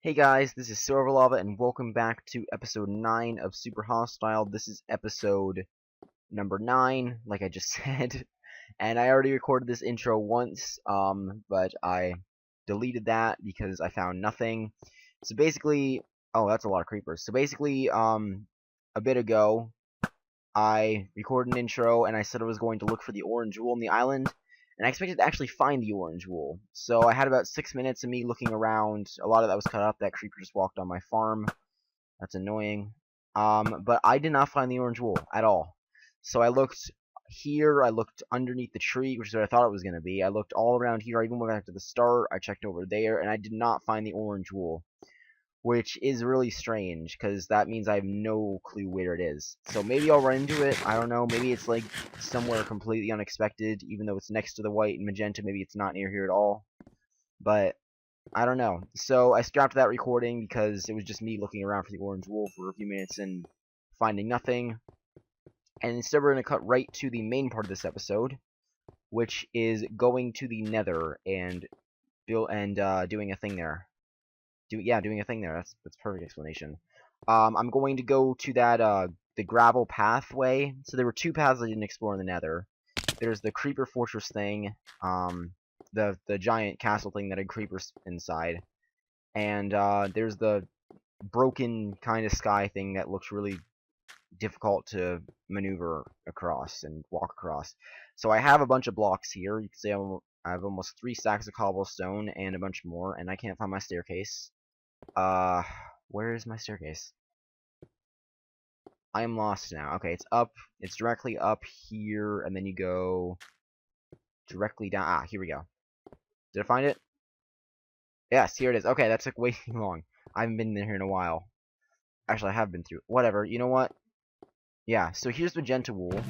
Hey guys, this is silverlava and welcome back to episode 9 of Super Hostile. This is episode number 9, like I just said. And I already recorded this intro once, but I deleted that because I found nothing. So basically, oh, that's a lot of creepers. So basically, a bit ago, I recorded an intro and I said I was going to look for the orange wool on the island, and I expected to actually find the orange wool. So I had about 6 minutes of me looking around. A lot of that was cut up. That creeper just walked on my farm. That's annoying. But I did not find the orange wool at all. So I looked here, I looked underneath the tree, which is what I thought it was going to be. I looked all around here, I even went back to the start, I checked over there, and I did not find the orange wool. Which is really strange, because that means I have no clue where it is. So maybe I'll run into it, I don't know, maybe it's like somewhere completely unexpected, even though it's next to the white and magenta, maybe it's not near here at all. But, I don't know. So I scrapped that recording because it was just me looking around for the orange wool for a few minutes and finding nothing. And instead we're going to cut right to the main part of this episode, which is going to the nether and doing a thing there. Doing a thing there. That's perfect explanation. I'm going to go to that the gravel pathway. So there were two paths I didn't explore in the Nether. There's the creeper fortress thing, the giant castle thing that had creepers inside, and there's the broken kind of sky thing that looks really difficult to maneuver across and walk across. So I have a bunch of blocks here. You can see I have almost 3 stacks of cobblestone and a bunch more, and I can't find my staircase. Where is my staircase? I am lost now. Okay, it's up. It's directly up here, and then you go directly down. Ah, here we go. Did I find it? Yes, here it is. Okay, that took way too long. I haven't been in here in a while. Actually, I have been through. Whatever. You know what? Yeah, so here's magenta wool,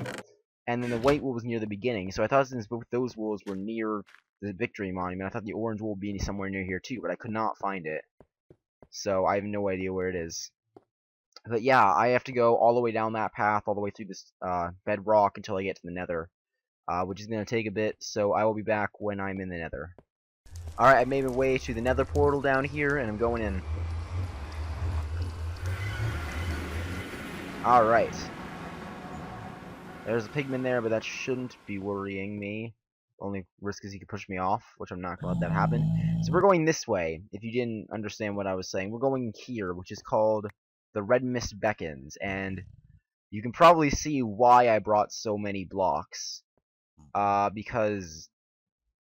and then the white wool was near the beginning. So I thought since both those wools were near the victory monument, I thought the orange wool would be somewhere near here too, but I could not find it. So I have no idea where it is. But yeah, I have to go all the way down that path, all the way through this bedrock until I get to the nether, which is going to take a bit, so I will be back when I'm in the nether. Alright, I made my way to the nether portal down here, and I'm going in. Alright. There's a pigman there, but that shouldn't be worrying me. Only risk is he could push me off, which I'm not going to let that happen. So we're going this way, if you didn't understand what I was saying. We're going here, which is called the Red Mist Beckons, and you can probably see why I brought so many blocks. Because,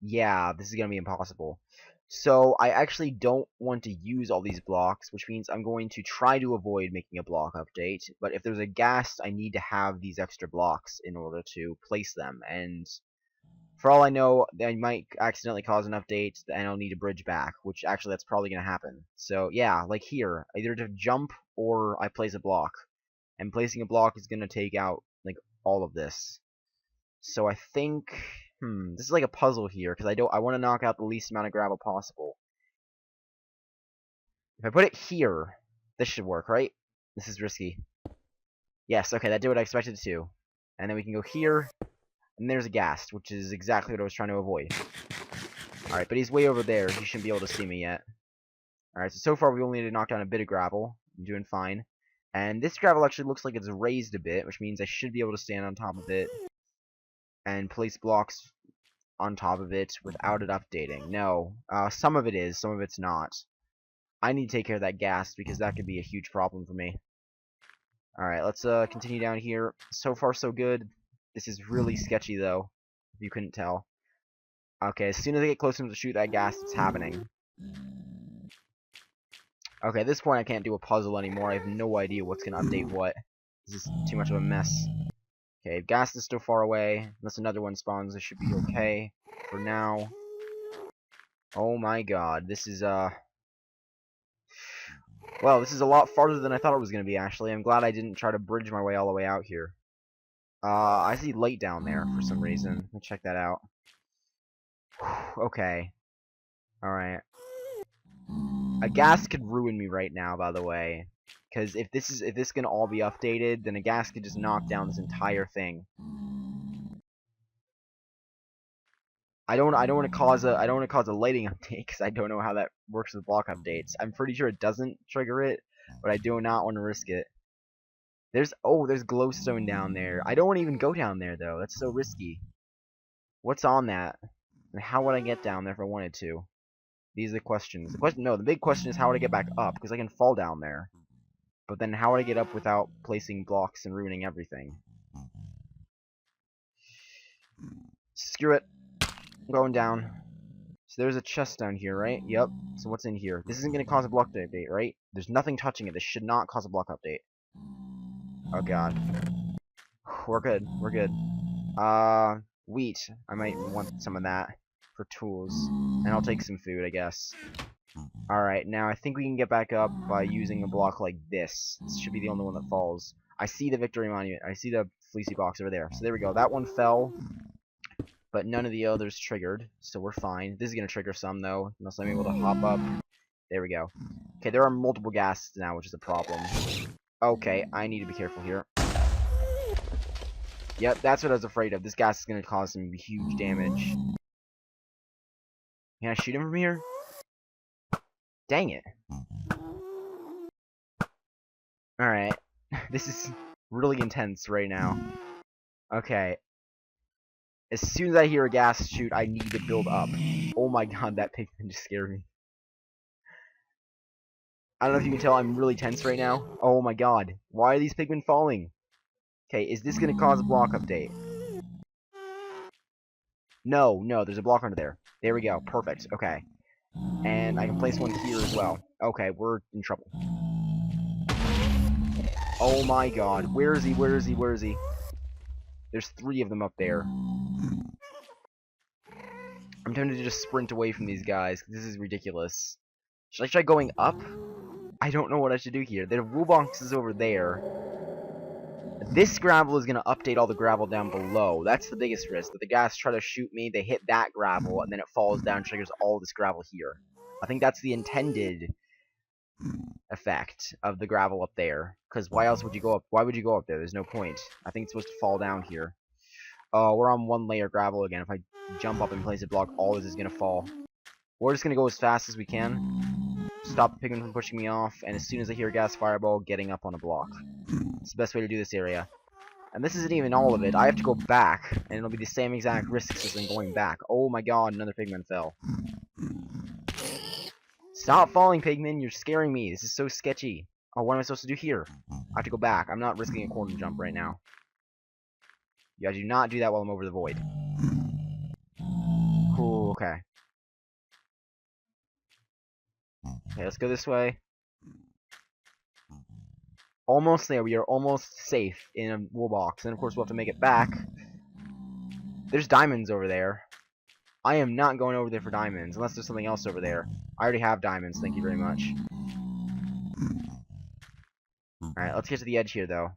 yeah, this is going to be impossible. So I actually don't want to use all these blocks, which means I'm going to try to avoid making a block update. But if there's a ghast, I need to have these extra blocks in order to place them. And for all I know, I might accidentally cause an update, and I'll need a bridge back, which actually that's probably going to happen. So yeah, like here, either to jump or I place a block. And placing a block is going to take out, like, all of this. So I think, this is like a puzzle here, because I want to knock out the least amount of gravel possible. If I put it here, this should work, right? This is risky. Yes, okay, that did what I expected it to. And then we can go here, and there's a ghast, which is exactly what I was trying to avoid. Alright, but he's way over there. He shouldn't be able to see me yet. Alright, so far we only need to knock down a bit of gravel. I'm doing fine. And this gravel actually looks like it's raised a bit, which means I should be able to stand on top of it and place blocks on top of it without it updating. No, some of it is, some of it's not. I need to take care of that ghast because that could be a huge problem for me. Alright, let's continue down here. So far so good. This is really sketchy though, if you couldn't tell. Okay, as soon as I get close enough to shoot that ghast, it's happening. Okay, at this point I can't do a puzzle anymore. I have no idea what's going to update what. This is too much of a mess. Okay, ghast is still far away. Unless another one spawns, this should be okay for now. Oh my god, this is, well, this is a lot farther than I thought it was going to be, actually. I'm glad I didn't try to bridge my way all the way out here. I see light down there for some reason. Let me check that out. Okay. Alright. A ghast could ruin me right now, by the way. Because if this can all be updated, then a ghast could just knock down this entire thing. I don't want to cause a lighting update because I don't know how that works with block updates. I'm pretty sure it doesn't trigger it, but I do not want to risk it. There's glowstone down there. I don't want to even go down there though. That's so risky. What's on that? And how would I get down there if I wanted to? These are the questions. The big question is how would I get back up? Because I can fall down there. But then how would I get up without placing blocks and ruining everything? Screw it. I'm going down. So there's a chest down here, right? Yep. So what's in here? This isn't going to cause a block update, right? There's nothing touching it. This should not cause a block update. Oh god. We're good. We're good. Wheat. I might want some of that for tools. And I'll take some food, I guess. Alright, now I think we can get back up by using a block like this. This should be the only one that falls. I see the victory monument. I see the fleecy box over there. So there we go. That one fell. But none of the others triggered, so we're fine. This is going to trigger some, though, unless I'm able to hop up. There we go. Okay, there are multiple ghasts now, which is a problem. Okay, I need to be careful here. Yep, that's what I was afraid of. This gas is going to cause some huge damage. Can I shoot him from here? Dang it. Alright. This is really intense right now. Okay. As soon as I hear a gas shoot, I need to build up. Oh my god, that pigman just scared me. I don't know if you can tell, I'm really tense right now. Oh my god. Why are these pigmen falling? Okay, is this going to cause a block update? No, there's a block under there. There we go. Perfect. Okay. And I can place one here as well. Okay, we're in trouble. Oh my god. Where is he? Where is he? Where is he? There's 3 of them up there. I'm tempted to just sprint away from these guys. This is ridiculous. Should I try going up? I don't know what I should do here. There are wool boxes over there. This gravel is going to update all the gravel down below. That's the biggest risk. That the guys try to shoot me, they hit that gravel, and then it falls down and triggers all this gravel here. I think that's the intended effect of the gravel up there. Because why else would you go up? Why would you go up there? There's no point. I think it's supposed to fall down here. Oh, we're on 1 layer gravel again. If I jump up and place a block, all this is going to fall. We're just going to go as fast as we can. Stop the pigman from pushing me off, and as soon as I hear a gas fireball, getting up on a block. It's the best way to do this area. And this isn't even all of it. I have to go back, and it'll be the same exact risks as in going back. Oh my god, another pigman fell. Stop falling, pigman. You're scaring me. This is so sketchy. Oh, what am I supposed to do here? I have to go back. I'm not risking a corner jump right now. Yeah, do not do that while I'm over the void. Cool, okay. Okay, let's go this way. Almost there. We are almost safe in a wool box. And of course we'll have to make it back. There's diamonds over there. I am not going over there for diamonds, unless there's something else over there. I already have diamonds, thank you very much. Alright, let's get to the edge here, though.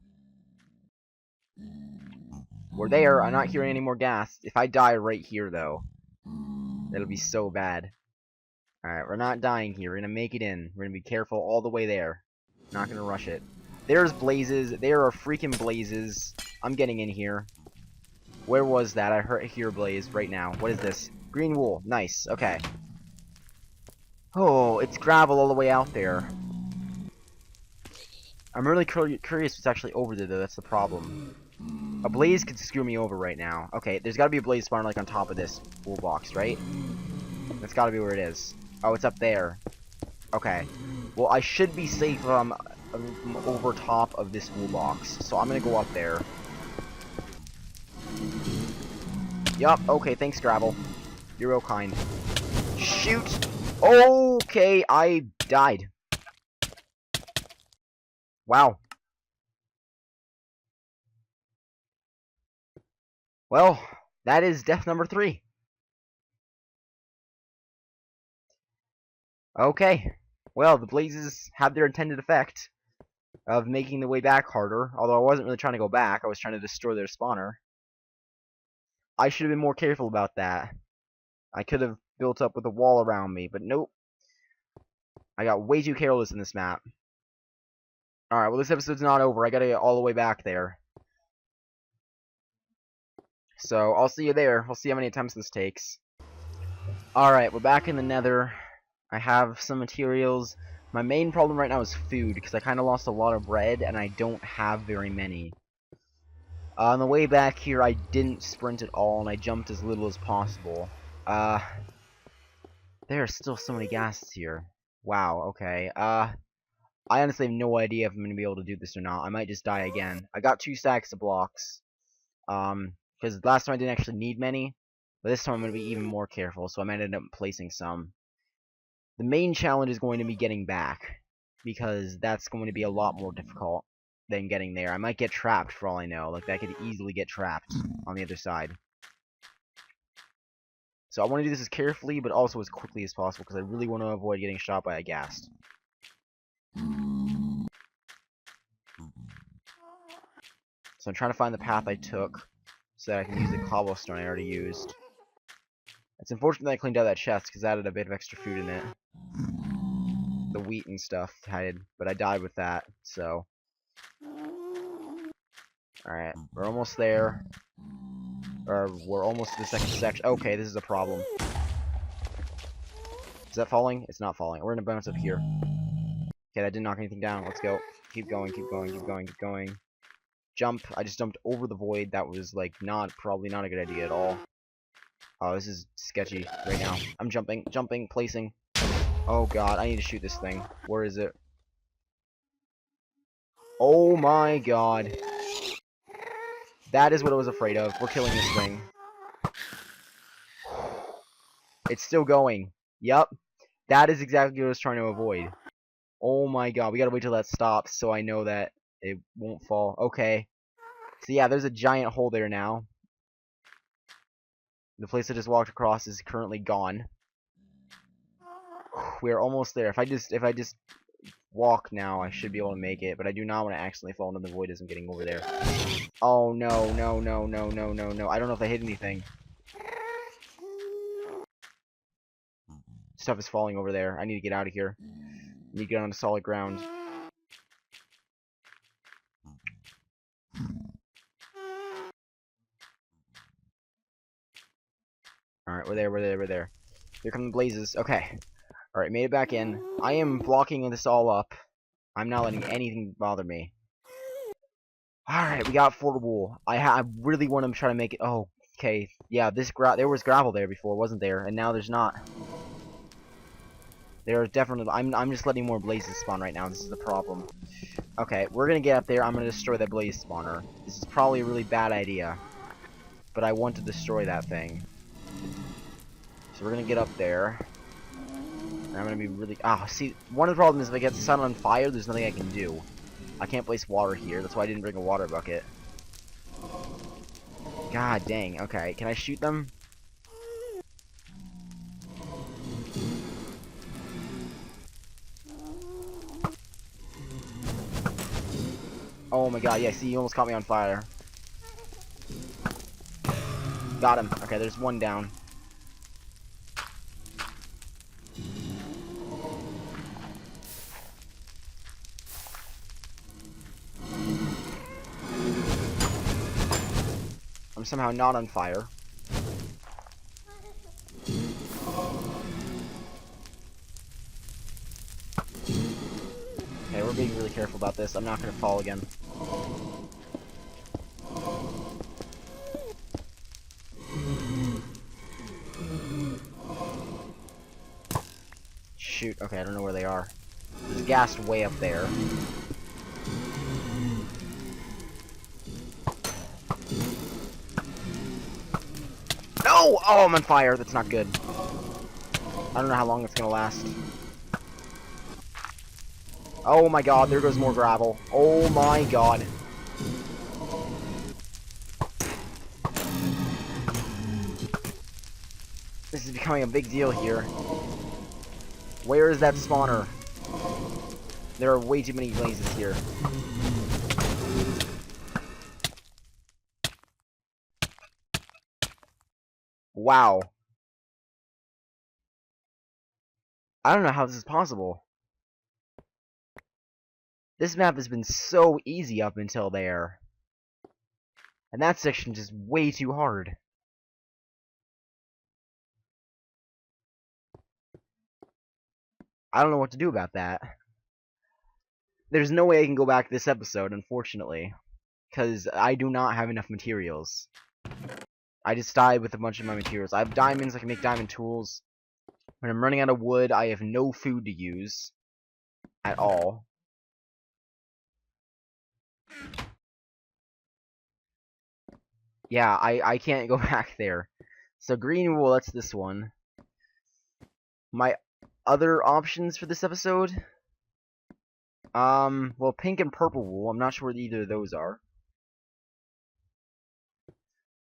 We're there. I'm not hearing any more gas. If I die right here, though, that'll be so bad. Alright, we're not dying here. We're gonna make it in. We're gonna be careful all the way there. Not gonna rush it. There's blazes. There are freaking blazes. I'm getting in here. Where was that? I hear a blaze right now. What is this? Green wool. Nice. Okay. Oh, it's gravel all the way out there. I'm really curious what's actually over there, though. That's the problem. A blaze could screw me over right now. Okay, there's got to be a blaze spawn like on top of this wool box, right? That's got to be where it is. Oh, it's up there. Okay. Well, I should be safe over top of this wool box, so I'm gonna go up there. Yup. Okay. Thanks, gravel. You're real kind. Shoot. Okay, I died. Wow. Well, that is death number 3. Okay. Well, the blazes have their intended effect of making the way back harder, although I wasn't really trying to go back. I was trying to destroy their spawner. I should have been more careful about that. I could have built up with a wall around me, but nope. I got way too careless in this map. Alright, well, this episode's not over. I gotta get all the way back there. So, I'll see you there. I'll see how many attempts this takes. Alright, we're back in the nether. I have some materials. My main problem right now is food, because I kind of lost a lot of bread, and I don't have very many. On the way back here, I didn't sprint at all, and I jumped as little as possible. There are still so many ghasts here. Wow, okay. I honestly have no idea if I'm going to be able to do this or not. I might just die again. I got 2 stacks of blocks. Because last time I didn't actually need many. But this time I'm going to be even more careful, so I might end up placing some. The main challenge is going to be getting back, because that's going to be a lot more difficult than getting there. I might get trapped for all I know. Like, I could easily get trapped on the other side. So I want to do this as carefully, but also as quickly as possible, because I really want to avoid getting shot by a ghast. So I'm trying to find the path I took, so that I can use the cobblestone I already used. It's unfortunate that I cleaned out that chest, because that added a bit of extra food in it. The wheat and stuff but I died with that, so. Alright, we're almost there. Or, we're almost to the second section. Okay, this is a problem. Is that falling? It's not falling. We're gonna bounce up here. Okay, that didn't knock anything down. Let's go. Keep going, keep going, keep going, keep going. Jump. I just jumped over the void. That was, like, probably not a good idea at all. Oh, this is sketchy right now. I'm jumping, placing. Oh god, I need to shoot this thing. Where is it? Oh my god. That is what I was afraid of. We're killing this thing. It's still going. Yup. That is exactly what I was trying to avoid. Oh my god, we gotta wait till that stops so I know that it won't fall. Okay. So yeah, there's a giant hole there now. The place I just walked across is currently gone. We're almost there. If I just walk now, I should be able to make it, but I do not want to accidentally fall into the void as I'm getting over there. Oh no, no, no, no, no, no, no. I don't know if I hit anything. Stuff is falling over there. I need to get out of here. I need to get on solid ground. Alright, we're there, we're there, we're there. Here come the blazes. Okay. Alright, made it back in. I am blocking this all up. I'm not letting anything bother me. Alright, we got 4 wool. I really want to try to make it. Oh, okay. Yeah, there was gravel there before, wasn't there? And now there's not. There are definitely. I'm just letting more blazes spawn right now. This is the problem. Okay, we're gonna get up there. I'm gonna destroy that blaze spawner. This is probably a really bad idea, but I want to destroy that thing. So we're gonna get up there. And I'm gonna be really. See, one of the problems is if I get the sun on fire, there's nothing I can do. I can't place water here. That's why I didn't bring a water bucket. God dang. Okay, can I shoot them? Oh my god, yeah, see, you almost caught me on fire. Got him. Okay, there's one down. I'm somehow not on fire. Okay, we're being really careful about this. I'm not gonna fall again. Shoot, okay, I don't know where they are. There's ghast way up there. No! Oh, I'm on fire. That's not good. I don't know how long it's gonna last. Oh my god, there goes more gravel. Oh my god. This is becoming a big deal here. Where is that spawner? There are way too many blazes here. Wow. I don't know how this is possible. This map has been so easy up until there. And that section is just way too hard. I don't know what to do about that. There's no way I can go back this episode, unfortunately, because I do not have enough materials. I just died with a bunch of my materials. I have diamonds, I can make diamond tools. When I'm running out of wood, I have no food to use at all. Yeah, I can't go back there. So green wool, that's this one. My other options for this episode? Well, pink and purple wool. I'm not sure what either of those are.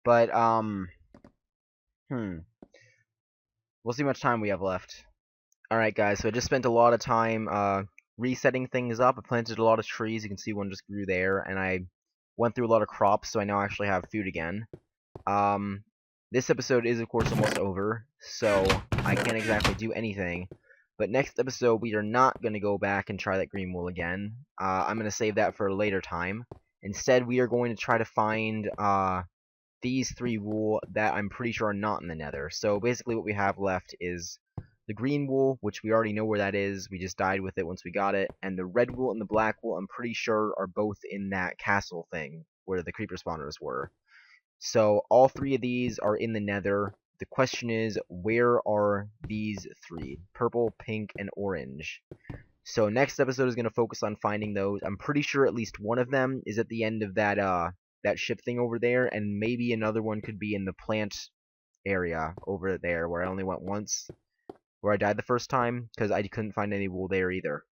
But, we'll see how much time we have left. Alright, guys, so I just spent a lot of time, resetting things up. I planted a lot of trees. You can see one just grew there. And I went through a lot of crops, so I now actually have food again. This episode is, of course, almost over, so I can't exactly do anything. But next episode, we are not going to go back and try that green wool again. I'm going to save that for a later time. Instead, we are going to try to find these 3 wool that I'm pretty sure are not in the nether. So basically what we have left is the green wool, which we already know where that is. We just died with it once we got it. And the red wool and the black wool, I'm pretty sure, are both in that castle thing where the creeper spawners were. So all 3 of these are in the nether. The question is, where are these 3? Purple, pink, and orange. So next episode is going to focus on finding those. I'm pretty sure at least one of them is at the end of that that ship thing over there, and maybe another one could be in the plant area over there where I only went once, where I died the first time, because I couldn't find any wool there either.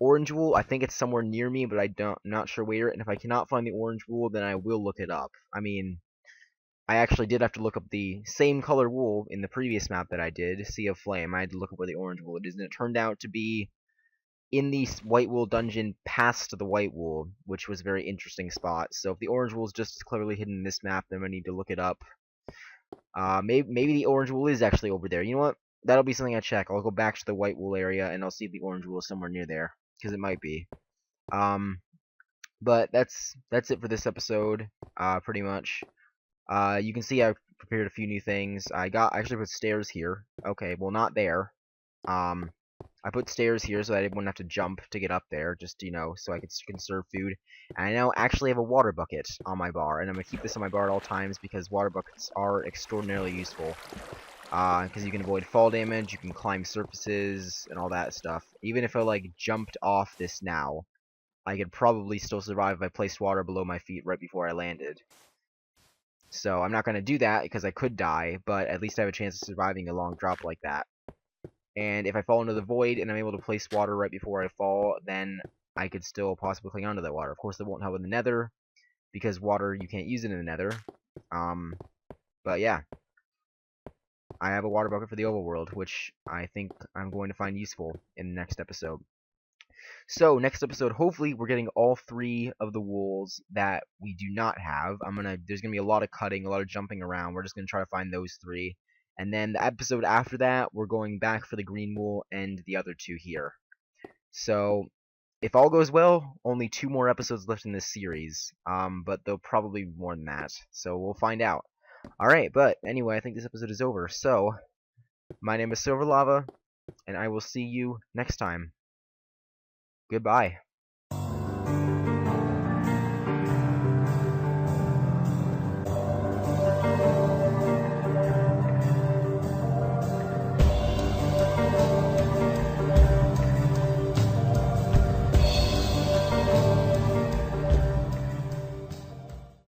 Orange wool, I think it's somewhere near me, but I'm not sure where, and if I cannot find the orange wool, then I will look it up. I mean, I actually did have to look up the same color wool in the previous map that I did, Sea of Flame. I had to look up where the orange wool is, and it turned out to be in the white wool dungeon past the white wool, which was a very interesting spot. So if the orange wool is just as clearly hidden in this map, then I need to look it up. Maybe the orange wool is actually over there. You know what? That'll be something I check. I'll go back to the white wool area, and I'll see if the orange wool is somewhere near there, because it might be. But that's it for this episode, pretty much. You can see I prepared a few new things. I actually put stairs here. Okay, well, not there. I put stairs here so that I wouldn't have to jump to get up there, just, you know, so I could conserve food. And I now actually have a water bucket on my bar, and I'm going to keep this on my bar at all times because water buckets are extraordinarily useful. Because you can avoid fall damage, you can climb surfaces, and all that stuff. Even if I, like, jumped off this now, I could probably still survive if I placed water below my feet right before I landed. So I'm not going to do that because I could die, but at least I have a chance of surviving a long drop like that. And if I fall into the void and I'm able to place water right before I fall, then I could still possibly cling onto that water. Of course, that won't help in the nether, because water, you can't use it in the nether. But yeah. I have a water bucket for the overworld, which I think I'm going to find useful in the next episode. So, next episode, hopefully, we're getting all 3 of the wools that we do not have. There's gonna be a lot of cutting, a lot of jumping around. We're just gonna try to find those 3. And then the episode after that, we're going back for the green wool and the other 2 here. So, if all goes well, only 2 more episodes left in this series. But there'll probably be more than that. So, we'll find out. Alright, but anyway, I think this episode is over. So, my name is silverlava, and I will see you next time. Goodbye.